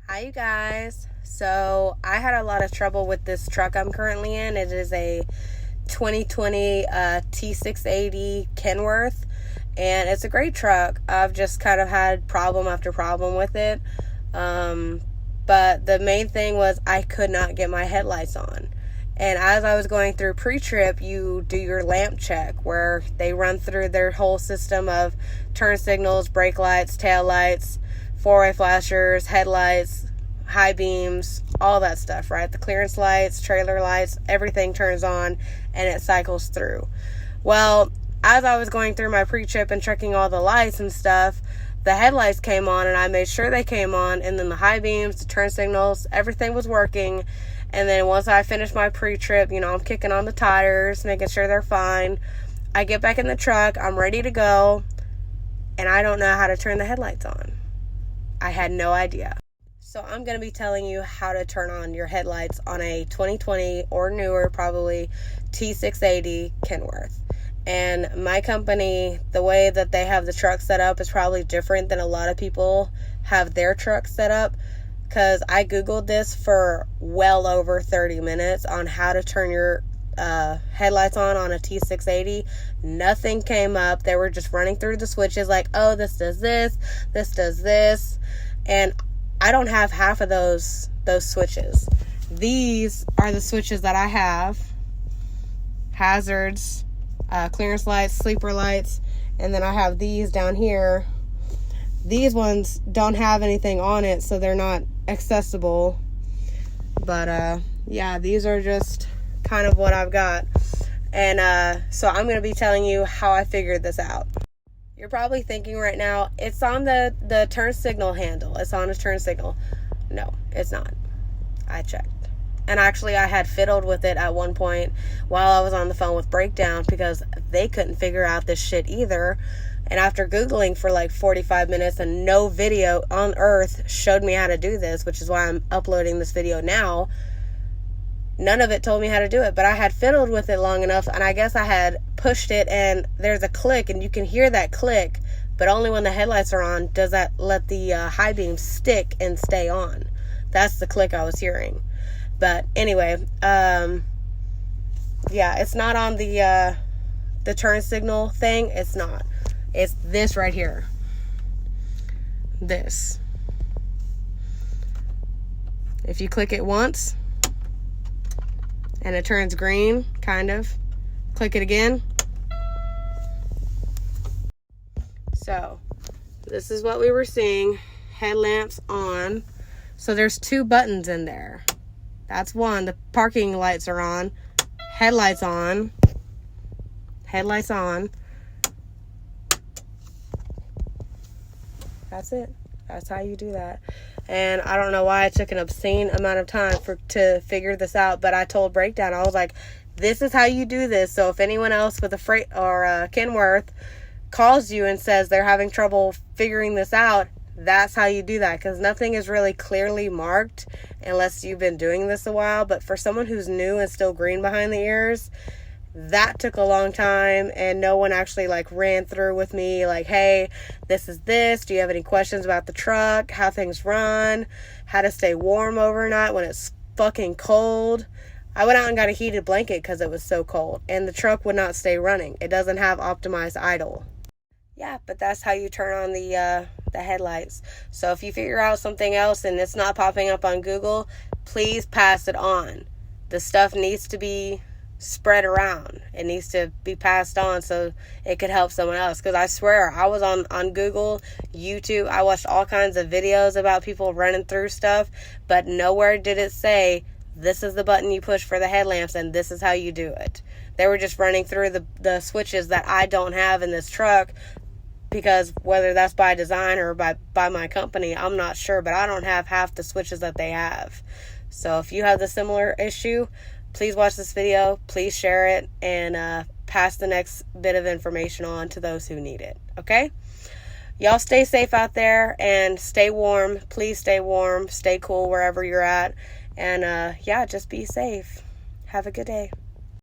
Hi, you guys. So I had a lot of trouble with this truck I'm currently in. It is a 2020 T680 Kenworth, and it's a great truck. I've just kind of had problem after problem with it. But the main thing was I could not get my headlights on. And as I was going through pre-trip, you do your lamp check where they run through their whole system of turn signals, brake lights, tail lights, four-way flashers, headlights, high beams, all that stuff, right? The clearance lights, trailer lights, everything turns on and it cycles through. Well, as I was going through my pre-trip and checking all the lights and stuff, the headlights came on and I made sure they came on, and then the high beams, the turn signals, everything was working. And then once I finished my pre-trip, I'm kicking on the tires, making sure they're fine. I get back in the truck, I'm ready to go, and I don't know how to turn the headlights on. I had no idea. So I'm going to be telling you how to turn on your headlights on a 2020 or newer, probably T680 Kenworth. And my company, the way that they have the truck set up is probably different than a lot of people have their truck set up. Because I Googled this for well over 30 minutes on how to turn your headlights on a T680. Nothing came up. They were just running through the switches like, oh, this does this does this. And I don't have half of those switches. These are the switches that I have. Hazards, clearance lights, sleeper lights, and then I have these down here. These ones don't have anything on it, so they're not accessible. But yeah, these are just kind of what I've got. And so I'm going to be telling you how I figured this out. You're probably thinking right now, it's on the turn signal handle. It's on a turn signal. No, it's not. I checked. And actually, I had fiddled with it at one point while I was on the phone with Breakdown because they couldn't figure out this shit either. And after Googling for like 45 minutes and no video on earth showed me how to do this, which is why I'm uploading this video now, none of it told me how to do it. But I had fiddled with it long enough, and I guess I had pushed it, and there's a click, and you can hear that click, but only when the headlights are on does that let the high beam stick and stay on. That's the click I was hearing. But anyway, yeah, it's not on the turn signal thing. It's not. It's this right here. This. If you click it once and it turns green, kind of, click it again. So this is what we were seeing. Headlamps on. So there's two buttons in there. That's one. The parking lights are on. Headlights on. Headlights on. That's it. That's how you do that. And I don't know why it took an obscene amount of time to figure this out, but I told Breakdown, I was like, this is how you do this. So if anyone else with a freight or a Kenworth calls you and says they're having trouble figuring this out, that's how you do that, because nothing is really clearly marked unless you've been doing this a while. But for someone who's new and still green behind the ears, that took a long time, and no one actually ran through with me like, hey, this is this. Do you have any questions about the truck, how things run, how to stay warm overnight when it's fucking cold? I went out and got a heated blanket because it was so cold, and the truck would not stay running. It doesn't have optimized idle. Yeah, but that's how you turn on the headlights. So if you figure out something else and it's not popping up on Google, please pass it on. The stuff needs to be spread around. It needs to be passed on so it could help someone else. Because I swear, I was on Google, YouTube. I watched all kinds of videos about people running through stuff, but nowhere did it say, this is the button you push for the headlamps and this is how you do it. They were just running through the switches that I don't have in this truck, because whether that's by design or by my company, I'm not sure, but I don't have half the switches that they have. So if you have the similar issue, please watch this video, please share it, and pass the next bit of information on to those who need it, okay? Y'all stay safe out there and stay warm. Please stay warm, stay cool wherever you're at, and yeah, just be safe. Have a good day.